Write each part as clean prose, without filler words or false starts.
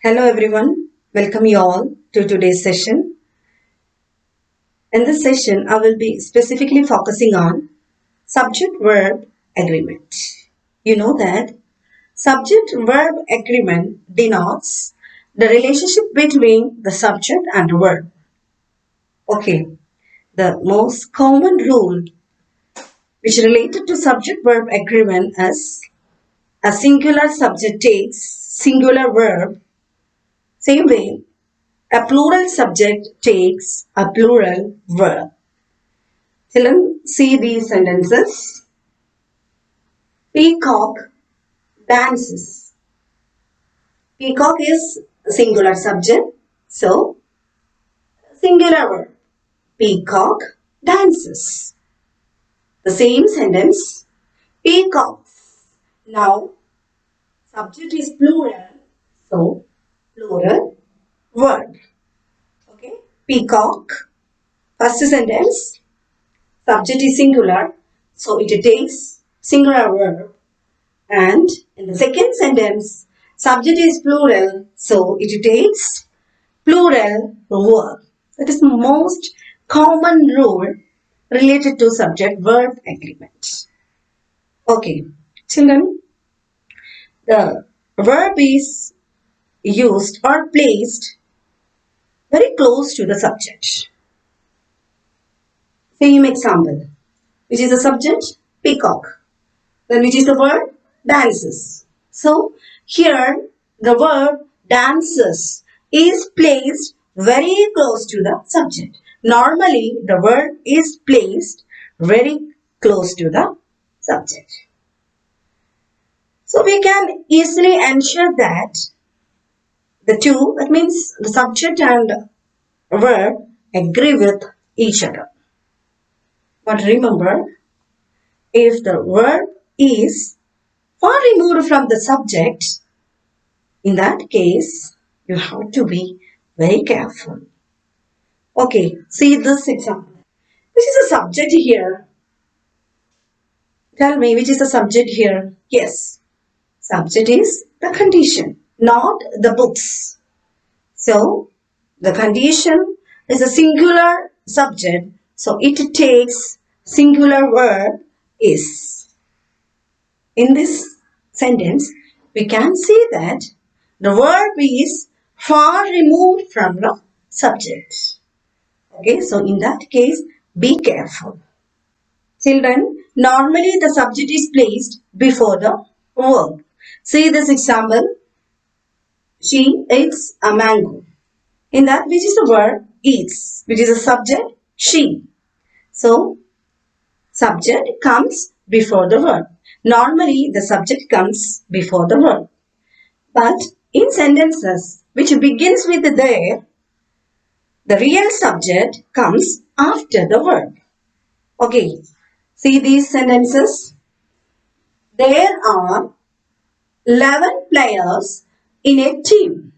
Hello everyone, welcome you all to today's session. In this session, I will be specifically focusing on subject-verb agreement. You know that subject-verb agreement denotes the relationship between the subject and verb. Okay, the most common rule which related to subject-verb agreement is a singular subject takes singular verb. Same way, a plural subject takes a plural verb. Children, see these sentences. Peacock dances. Peacock is singular subject, so singular verb. Peacock dances. The same sentence. Peacocks. Now, subject is plural, so plural verb. Okay. Peacock. First sentence. Subject is singular, so it takes singular verb. And in the second sentence, subject is plural, so it takes plural verb. That is the most common rule related to subject-verb agreement. Okay, children, the verb is used or placed very close to the subject. Same example. Which is the subject? Peacock. Then which is the verb? Dances. So here the verb dances is placed very close to the subject. Normally the verb is placed very close to the subject. So we can easily ensure that the two, that means the subject and verb, agree with each other. But remember, if the verb is far removed from the subject, in that case, you have to be very careful. Okay, see this example. Which is the subject here? Tell me, which is the subject here? Yes, subject is the condition, not the books. So, the condition is a singular subject, so it takes singular verb is. In this sentence, we can see that the verb is far removed from the subject. Okay, so in that case, be careful. Children, normally the subject is placed before the verb. See this example. She eats a mango. In that, which is the verb? Eats. Which is the subject? She. So, subject comes before the verb. Normally, the subject comes before the verb. But in sentences which begins with there, the real subject comes after the verb. Okay, see these sentences. There are 11 players in a team.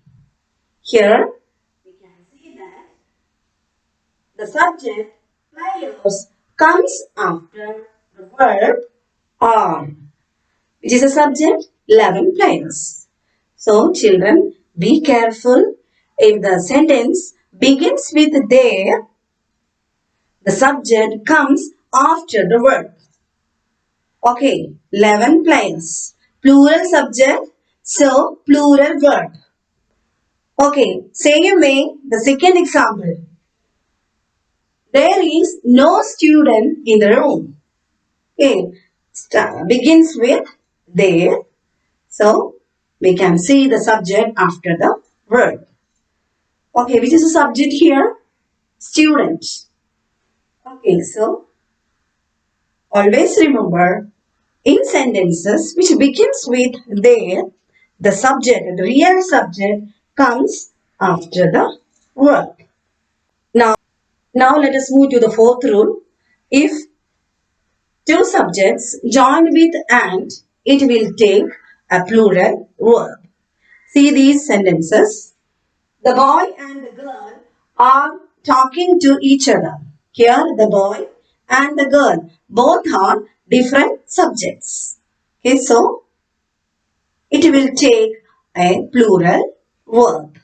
Here, we can see that the subject players comes after the verb are, which is the subject 11 players. So, children, be careful. If the sentence begins with there, the subject comes after the verb. Okay, 11 players. Plural subject, so plural verb. Okay, same way, the second example. There is no student in the room. Okay, begins with there. So, we can see the subject after the verb. Okay, which is the subject here? Student. Okay, so always remember, in sentences which begins with there, the subject, the real subject comes after the verb. Now let us move to the fourth rule. If two subjects join with and, it will take a plural verb. See these sentences. The boy and the girl are talking to each other. Here the boy and the girl both are different subjects. Okay, so it will take a plural verb.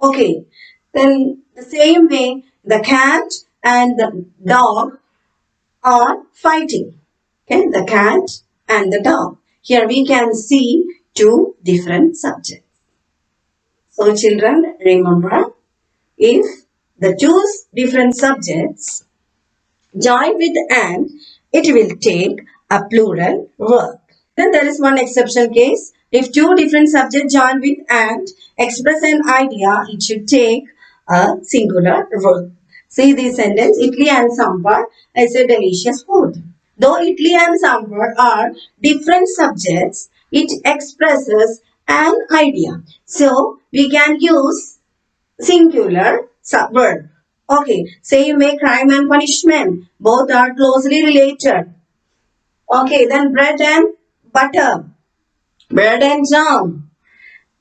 Okay, then the same way the cat and the dog are fighting. Okay, the cat and the dog. Here we can see two different subjects. So children, remember, if the two different subjects join with and, it will take a plural verb. Then there is one exception case. If two different subjects join with and express an idea, it should take a singular verb. See this sentence, Idli and Sambar is a delicious food. Though Idli and Sambar are different subjects, it expresses an idea. So we can use singular verb. Okay, same way crime and punishment. Both are closely related. Okay, then bread and butter, bread and jam,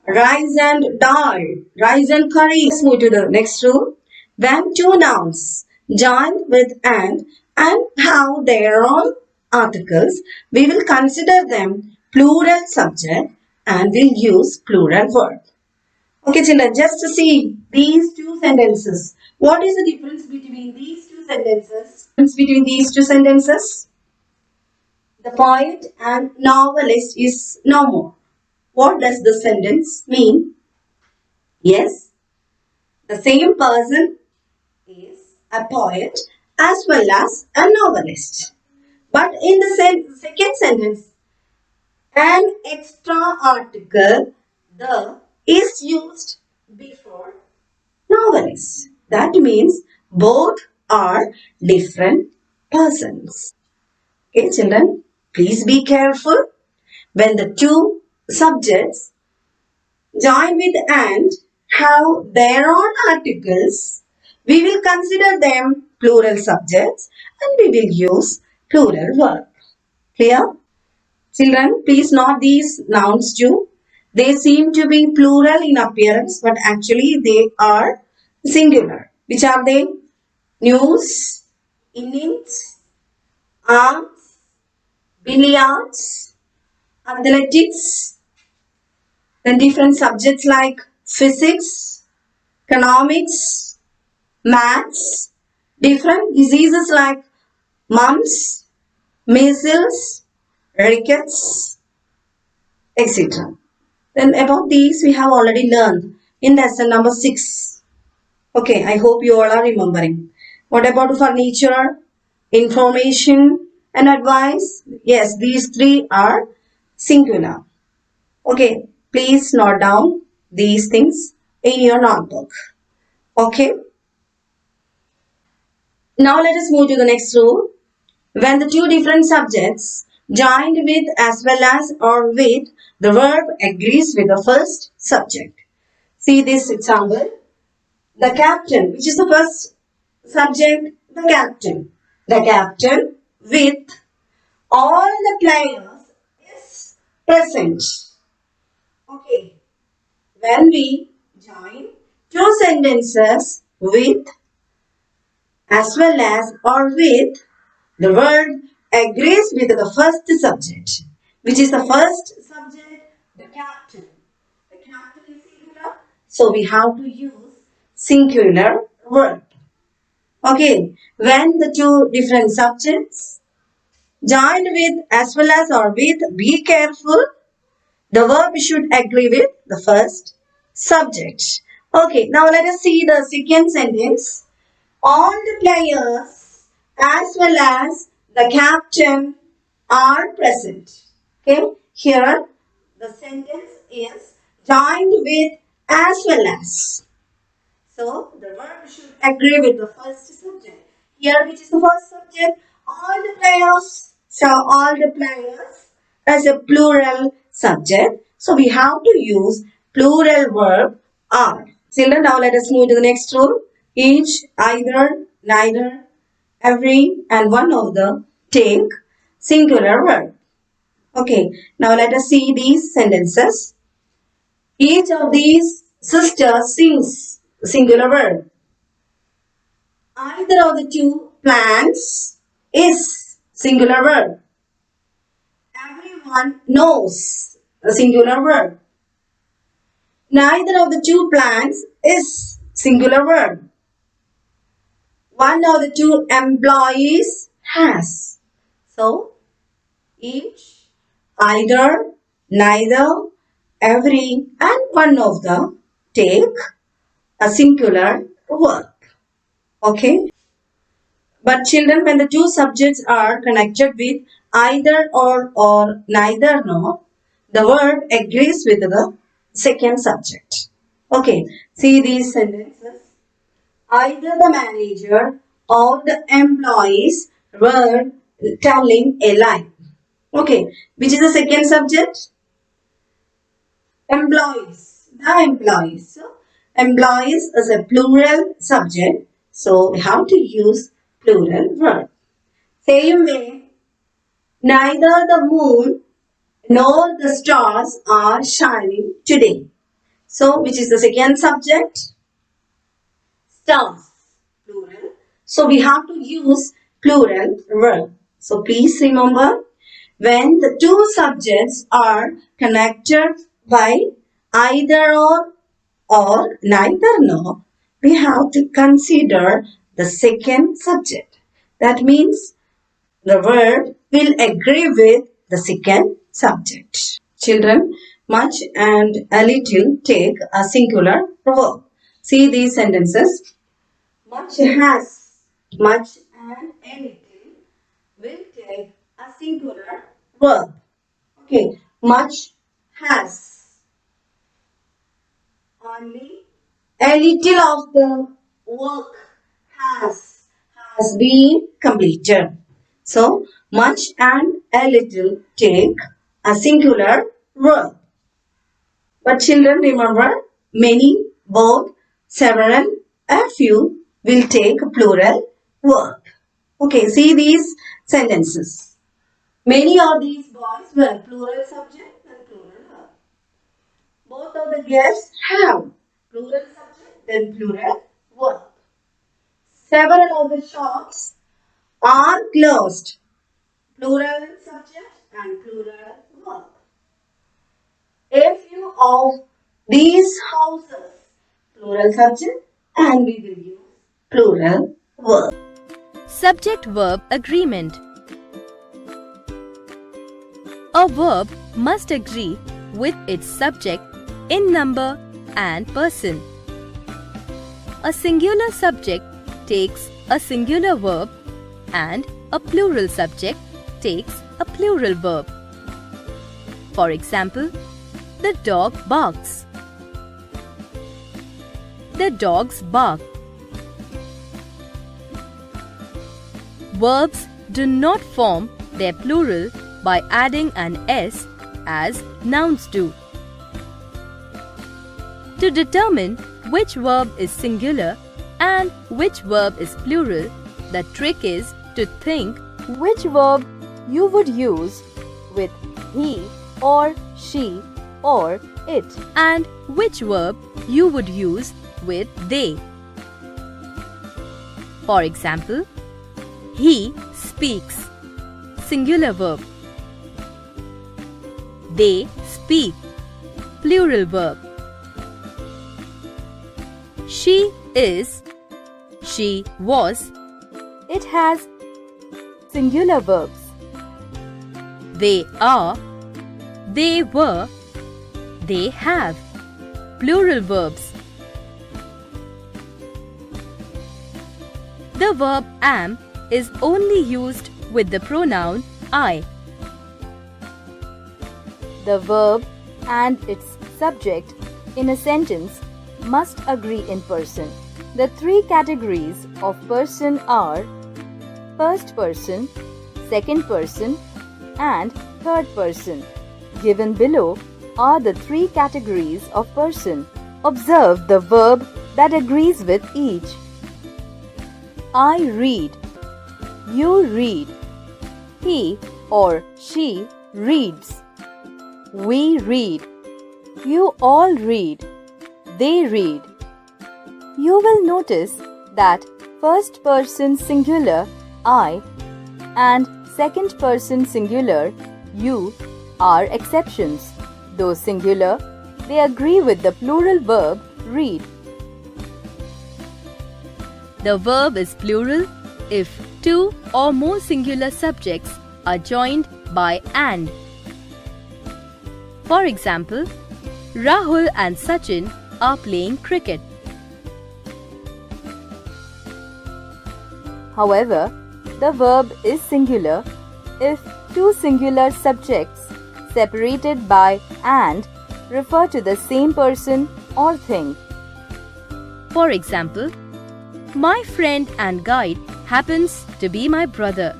rice and dal, rice and curry. Let's move to the next rule. When two nouns join with and have their own articles, we will consider them plural subject and will use plural verb. Okay, children, just to see these two sentences. What is the difference between these two sentences? Between these two sentences? The poet and novelist is no more. What does the sentence mean? Yes, the same person is a poet as well as a novelist. But in the second sentence, an extra article, the, is used before novelist. That means both are different persons. Okay, children, please be careful when the two subjects join with and have their own articles. We will consider them plural subjects and we will use plural verb. Clear? Children, please note these nouns too. They seem to be plural in appearance, but actually they are singular. Which are they? News, innings, arms, billiards, athletics, then different subjects like physics, economics, maths, different diseases like mumps, measles, rickets, etc. Then about these we have already learned in lesson number 6. Okay, I hope you all are remembering. What about furniture, information and advice? Yes, these three are singular. Okay, please note down these things in your notebook. Okay. Now let us move to the next rule. When the two different subjects joined with as well as or with, the verb agrees with the first subject. See this example. The captain, which is the first subject, the captain. The captain with all the players is present. Okay. When we join two sentences with as well as or with, the word agrees with the first subject. Which is the first subject? The captain. The captain is singular. So we have to use singular verb. Okay. When the two different subjects joined with as well as or with, be careful. The verb should agree with the first subject. Okay. Now let us see the second sentence. All the players as well as the captain are present. Okay, here the sentence is joined with as well as. So the verb should agree with the first subject. Here, which is the first subject? All the players. So all the players as a plural subject. So we have to use plural verb are. Children, now let us move to the next rule. Each, either, neither, every and one of the take singular verb. Okay, now let us see these sentences. Each of these sisters sings singular verb. Either of the two plants is singular verb. Everyone knows a singular verb. Neither of the two plants is singular verb. One of the two employees has. So, each, either, neither, every and one of the take a singular verb. Okay? But children, when the two subjects are connected with either or neither nor, the verb agrees with the second subject. Okay, see these sentences. Either the manager or the employees were telling a lie. Okay, which is the second subject? Employees. The employees. So, employees is a plural subject. So, we have to use plural verb. Same way, neither the moon nor the stars are shining today. So, which is the second subject? Stars, plural. So, we have to use plural verb. So, please remember, when the two subjects are connected by either or neither nor, we have to consider the second subject. That means the verb will agree with the second subject. Children, much and a little take a singular verb. See these sentences. Much has, much and a little will take a singular verb. Okay, much has. Only a little of the work has been completed. So, much and a little take a singular verb. But children, remember, many, both, several, a few will take a plural verb. Okay, see these sentences. Many of these boys were plural subject and plural verb. Both of the guests have plural subject and plural verb. Several of the shops are closed. Plural subject and plural verb. A few of these houses, plural subject, and we will use plural verb. Subject-verb agreement. A verb must agree with its subject in number and person. A singular subject takes a singular verb and a plural subject takes a plural verb. For example, the dog barks. The dogs bark. Verbs do not form their plural by adding an s as nouns do. To determine which verb is singular and which verb is plural, the trick is to think which verb you would use with he or she or it and which verb you would use with they. For example, he speaks, singular verb. They speak, plural verb. She is, she was, it has singular verbs. They are, they were, they have plural verbs. The verb am is only used with the pronoun I. The verb and its subject in a sentence must agree in person. The three categories of person are first person, second person, and third person. Given below are the three categories of person. Observe the verb that agrees with each. I read. You read. He or she reads. We read. You all read. They read. You will notice that first person singular I and second person singular you are exceptions. Though singular, they agree with the plural verb read. The verb is plural if two or more singular subjects are joined by and. For example, Rahul and Sachin are playing cricket. However, the verb is singular if two singular subjects separated by and refer to the same person or thing. For example, my friend and guide happens to be my brother.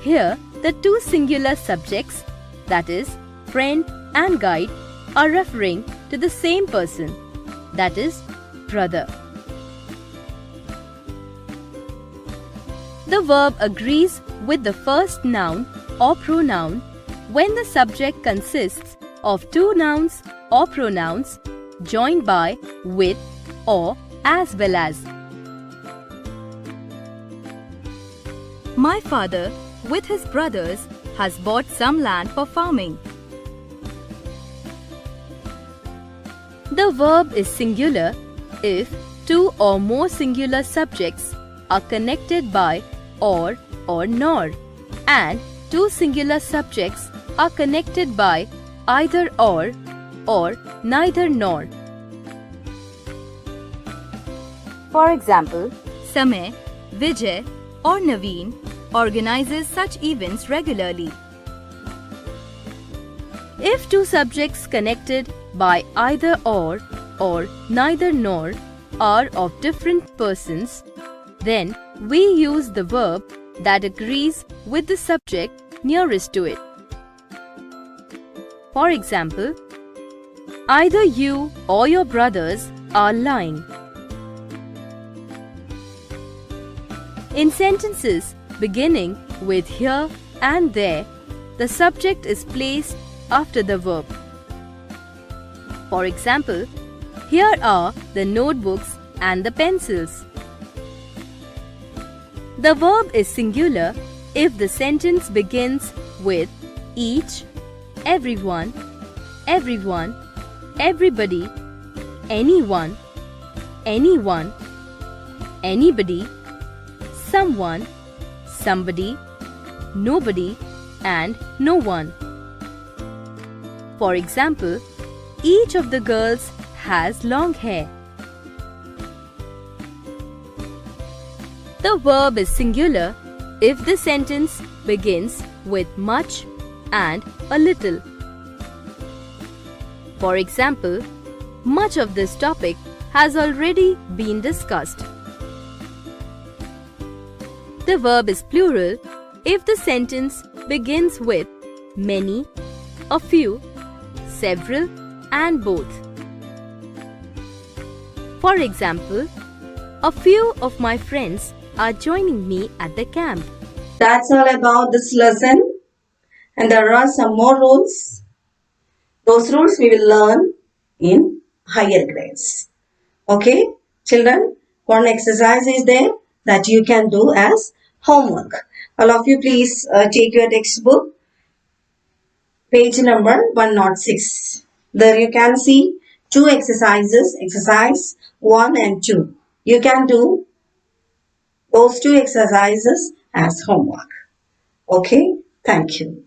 Here, the two singular subjects, that is, friend and guide, are referring to the same person, that is, brother. The verb agrees with the first noun or pronoun when the subject consists of two nouns or pronouns joined by with or as well as. My father, with his brothers, has bought some land for farming. The verb is singular if two or more singular subjects are connected by or nor, and two singular subjects are connected by either or neither nor. For example, Samay, Vijay or Naveen organizes such events regularly. If two subjects connected by either or neither nor are of different persons, then we use the verb that agrees with the subject nearest to it. For example, either you or your brothers are lying. In sentences beginning with here and there, the subject is placed after the verb. For example, here are the notebooks and the pencils. The verb is singular if the sentence begins with each, everyone, everybody, anyone, anybody, someone, somebody, nobody, and no one. For example, each of the girls has long hair. The verb is singular if the sentence begins with much and a little. For example, much of this topic has already been discussed. The verb is plural if the sentence begins with many, a few, several, and both. For example, a few of my friends are joining me at the camp. That's all about this lesson. And there are some more rules. Those rules we will learn in higher grades. Okay, children, one exercise is there that you can do as homework. All of you please take your textbook, page number 106. There you can see two exercises, exercise 1 and 2. You can do those two exercises as homework. Okay, thank you.